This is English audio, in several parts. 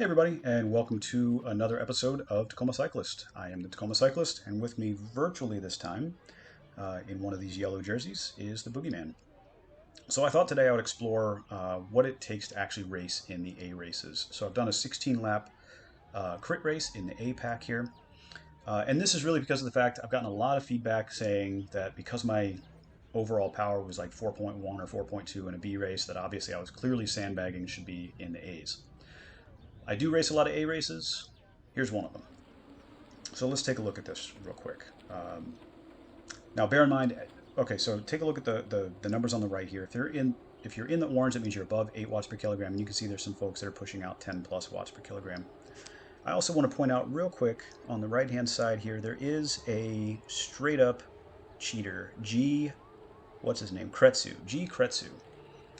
Hey everybody, and welcome to another episode of Tacoma Cyclist. I am the Tacoma Cyclist, and with me virtually this time, in one of these yellow jerseys, is the Boogeyman. So I thought today I would explore what it takes to actually race in the A races. So I've done a 16 lap crit race in the A pack here, and this is really because of the fact I've gotten a lot of feedback saying that because my overall power was like 4.1 or 4.2 in a B race, that obviously I was clearly sandbagging should be in the A's. I do race a lot of A races. Here's one of them. So let's take a look at this real quick. Now, bear in mind, okay, so take a look at the numbers on the right here. If you're in the orange, that means you're above 8 watts per kilogram, and you can see there's some folks that are pushing out 10 plus watts per kilogram. I also want to point out real quick on the right-hand side here, there is a straight-up cheater, what's his name? G Kretsu.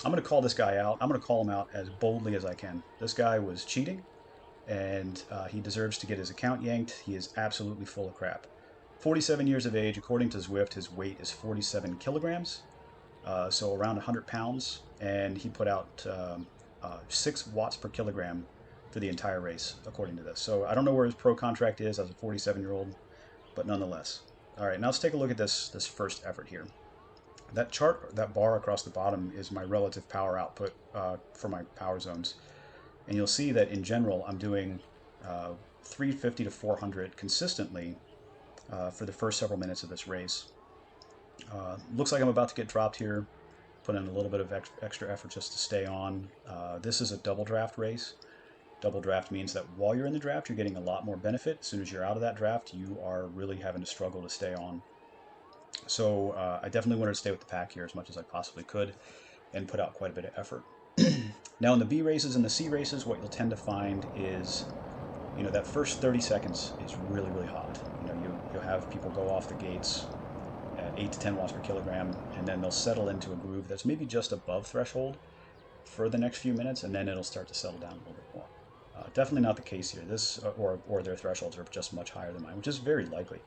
I'm going to call this guy out. I'm going to call him out as boldly as I can. This guy was cheating, and he deserves to get his account yanked. He is absolutely full of crap. 47 years of age, according to Zwift, his weight is 47 kilograms, so around 100 pounds, and he put out 6 watts per kilogram for the entire race, according to this. So I don't know where his pro contract is as a 47-year-old, but nonetheless. All right, now let's take a look at this first effort here. That chart, that bar across the bottom, is my relative power output for my power zones. And you'll see that in general, I'm doing 350 to 400 consistently for the first several minutes of this race. Looks like I'm about to get dropped here. Put in a little bit of extra effort just to stay on. This is a double draft race. Double draft means that while you're in the draft, you're getting a lot more benefit. As soon as you're out of that draft, you are really having to struggle to stay on. So I definitely wanted to stay with the pack here as much as I possibly could and put out quite a bit of effort. Now in the B races and the C races, what you'll tend to find is, that first 30 seconds is really, really hot. You'll have people go off the gates at 8 to 10 watts per kilogram, and then they'll settle into a groove that's maybe just above threshold for the next few minutes, and then it'll start to settle down a little bit more. Definitely not the case here. Or their thresholds are just much higher than mine, which is very likely.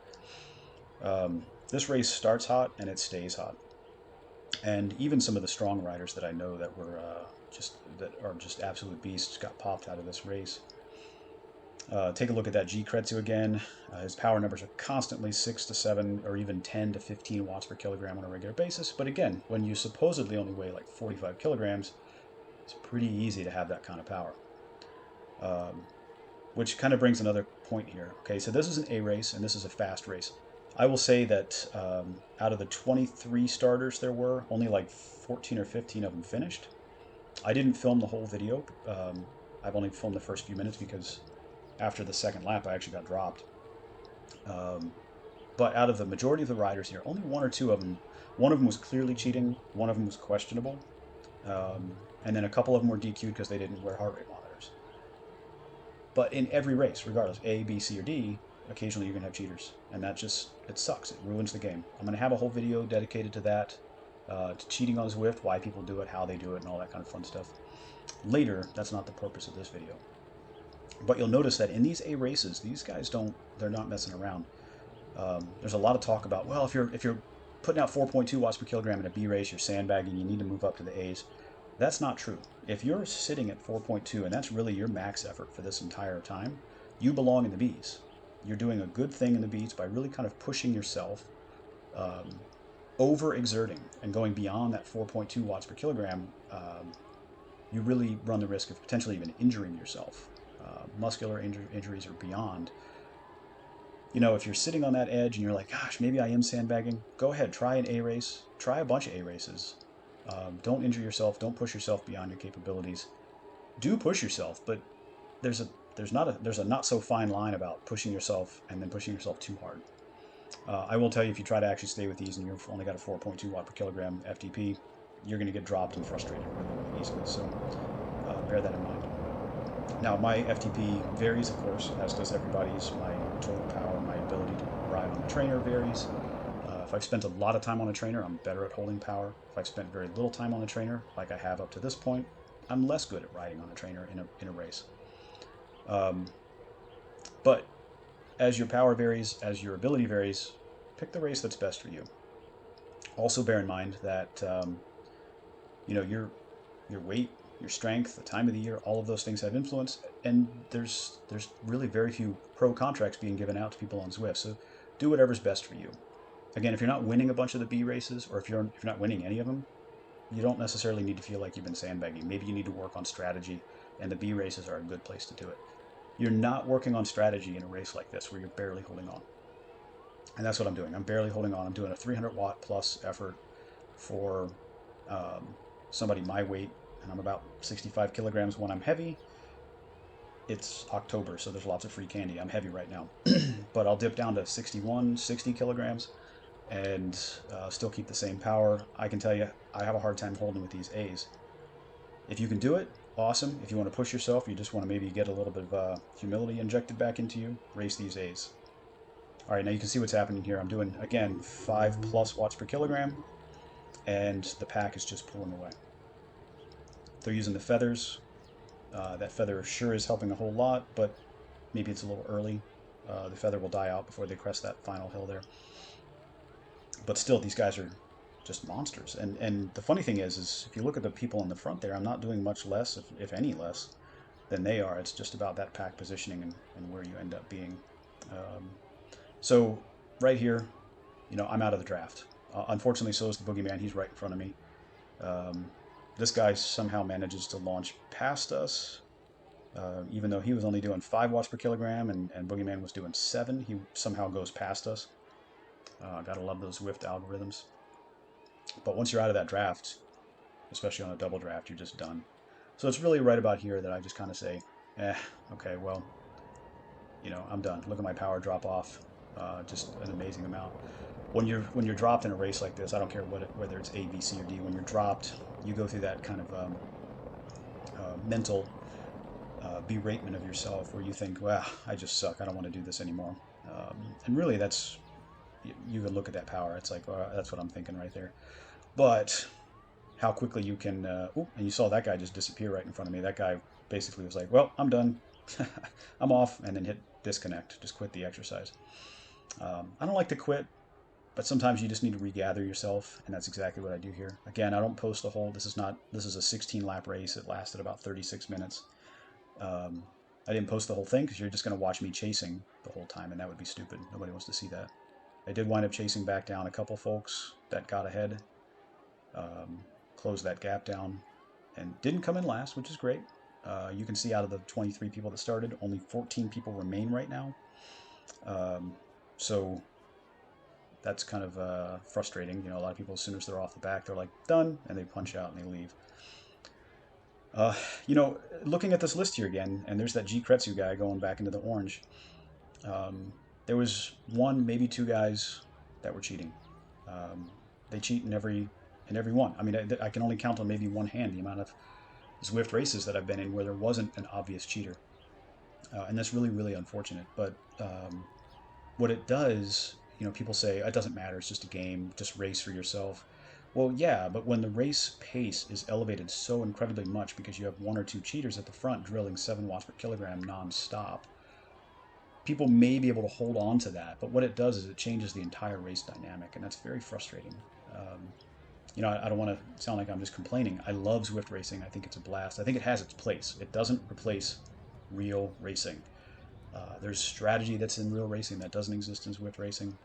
This race starts hot and it stays hot. And even some of the strong riders that I know that are just absolute beasts got popped out of this race. Take a look at that G Kretsu again. His power numbers are constantly 6 to 7 or even 10 to 15 watts per kilogram on a regular basis. But again, when you supposedly only weigh like 45 kilograms, it's pretty easy to have that kind of power. Which kind of brings another point here. Okay, so this is an A race and this is a fast race. I will say that out of the 23 starters there were, only like 14 or 15 of them finished. I didn't film the whole video. I've only filmed the first few minutes because after the second lap I actually got dropped. But out of the majority of the riders here, only one or two of them, one of them was clearly cheating, one of them was questionable, and then a couple of them were DQ'd because they didn't wear heart rate monitors. But in every race, regardless, A, B, C, or D, occasionally you're going to have cheaters, and it sucks. It ruins the game. I'm going to have a whole video dedicated to that, to cheating on Zwift, why people do it, how they do it, and all that kind of fun stuff. Later, that's not the purpose of this video. But you'll notice that in these A races, these guys they're not messing around. There's a lot of talk about, well, if you're putting out 4.2 watts per kilogram in a B race, you're sandbagging, you need to move up to the A's. That's not true. If you're sitting at 4.2, and that's really your max effort for this entire time, you belong in the B's. You're doing a good thing in the B's by really kind of pushing yourself, overexerting, and going beyond that 4.2 watts per kilogram. You really run the risk of potentially even injuring yourself. Muscular injuries are beyond. If you're sitting on that edge and you're like, gosh, maybe I am sandbagging, go ahead, try an A race, try a bunch of A races. Don't injure yourself, don't push yourself beyond your capabilities. Do push yourself, but there's a not so fine line about pushing yourself and then pushing yourself too hard. I will tell you, if you try to actually stay with these and you've only got a 4.2 watt per kilogram FTP, you're going to get dropped and frustrated really, really easily. So bear that in mind. Now, my FTP varies, of course, as does everybody's. My total power, my ability to ride on the trainer varies. If I've spent a lot of time on a trainer, I'm better at holding power. If I've spent very little time on a trainer, like I have up to this point, I'm less good at riding on a trainer in a race. But as your power varies, as your ability varies, pick the race that's best for you. Also bear in mind that your weight your strength, the time of the year, all of those things have influence. And there's really very few pro contracts being given out to people on Zwift. So do whatever's best for you. Again, if you're not winning a bunch of the B races, or if you're not winning any of them, you don't necessarily need to feel like you've been sandbagging. Maybe you need to work on strategy, and the B races are a good place to do it. You're not working on strategy in a race like this where you're barely holding on. And that's what I'm doing. I'm barely holding on. I'm doing a 300-watt plus effort for um, somebody my weight, and I'm about 65 kilograms when I'm heavy. It's October, so there's lots of free candy. I'm heavy right now, but I'll dip down to 61, 60 kilograms and still keep the same power. I can tell you, I have a hard time holding with these A's. If you can do it, awesome. If you want to push yourself, you just want to maybe get a little bit of humility injected back into you, race these A's. All right, now you can see what's happening here. I'm doing, again, 5+ watts per kilogram, and the pack is just pulling away. They're using the feathers. That feather sure is helping a whole lot, but maybe it's a little early. The feather will die out before they crest that final hill there. But still, these guys are just monsters. And the funny thing is if you look at the people in the front there, I'm not doing much less, if any less, than they are. It's just about that pack positioning and where you end up being. Um, so right here, I'm out of the draft. Unfortunately, so is the boogeyman. He's right in front of me. Um, this guy somehow manages to launch past us, even though he was only doing 5 watts per kilogram and boogeyman was doing 7. He somehow goes past us. Gotta love those Zwift algorithms. But once you're out of that draft, especially on a double draft, you're just done. So it's really right about here that I just kind of say, okay, well, I'm done. Look at my power drop off, just an amazing amount. When you're dropped in a race like this, I don't care whether it's A, B, C, or D. When you're dropped, you go through that kind of mental beratement of yourself, where you think, "Well, I just suck. I don't want to do this anymore." And really, you can look at that power. It's like, well, that's what I'm thinking right there. But how quickly you can, and you saw that guy just disappear right in front of me. That guy basically was like, well, I'm done. I'm off, and then hit disconnect, just quit the exercise. I don't like to quit, but sometimes you just need to regather yourself, and that's exactly what I do here. Again, I don't post the whole, this is a 16 lap race. It lasted about 36 minutes. Um, I didn't post the whole thing because you're just going to watch me chasing the whole time, and that would be stupid. Nobody wants to see that. I did wind up chasing back down a couple folks that got ahead, um, closed that gap down, and didn't come in last, which is great. You can see out of the 23 people that started, only 14 people remain right now. Um, so that's kind of frustrating. A lot of people, as soon as they're off the back, they're like, done, and they punch out and they leave. Uh, you know, Looking at this list here again, and there's that G. Kretsu guy going back into the orange. Um, there was one, maybe two guys that were cheating. Um, they cheat in every one. I mean, I can only count on maybe one hand the amount of Zwift races that I've been in where there wasn't an obvious cheater, and that's really really unfortunate. But what it does, people say it doesn't matter. It's just a game. Just race for yourself. Well, yeah, but when the race pace is elevated so incredibly much because you have one or two cheaters at the front drilling 7 watts per kilogram nonstop, people may be able to hold on to that. But what it does is it changes the entire race dynamic, and that's very frustrating. Um, I don't want to sound like I'm just complaining. I love Zwift racing. I think it's a blast. I think it has its place. It doesn't replace real racing. There's strategy that's in real racing that doesn't exist in Zwift racing.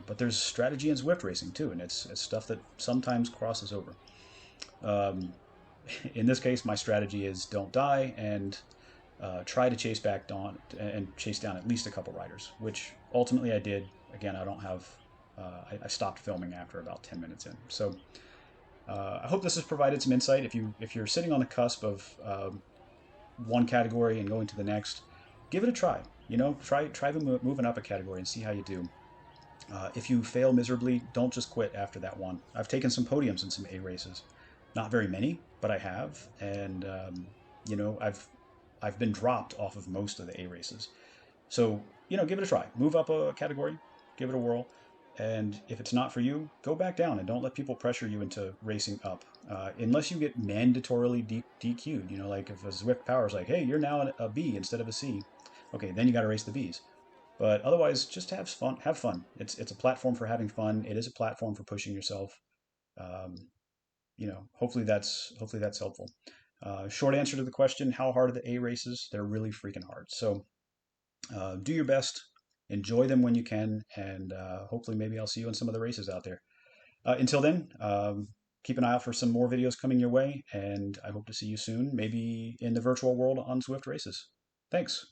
But there's strategy in Zwift racing too, and it's stuff that sometimes crosses over. Um, in this case, my strategy is don't die and try to chase back down and chase down at least a couple riders, which ultimately I did. Again, I don't have. I stopped filming after about 10 minutes in. So I hope this has provided some insight. If you're sitting on the cusp of one category and going to the next, give it a try. Try moving up a category and see how you do. If you fail miserably, don't just quit after that one. I've taken some podiums in some A races, not very many, but I have, and I've been dropped off of most of the A races. So give it a try. Move up a category, give it a whirl, and if it's not for you, go back down and don't let people pressure you into racing up. Unless you get mandatorily DQ'd, like if a Zwift Power is like, hey, you're now a B instead of a C, okay, then you got to race the Bs. But otherwise, just have fun. Have fun. It's a platform for having fun. It is a platform for pushing yourself. Um, hopefully that's helpful. Short answer to the question, how hard are the A races? They're really freaking hard. So do your best, enjoy them when you can, and hopefully maybe I'll see you in some of the races out there. Until then, keep an eye out for some more videos coming your way, and I hope to see you soon, maybe in the virtual world on Zwift Races. Thanks.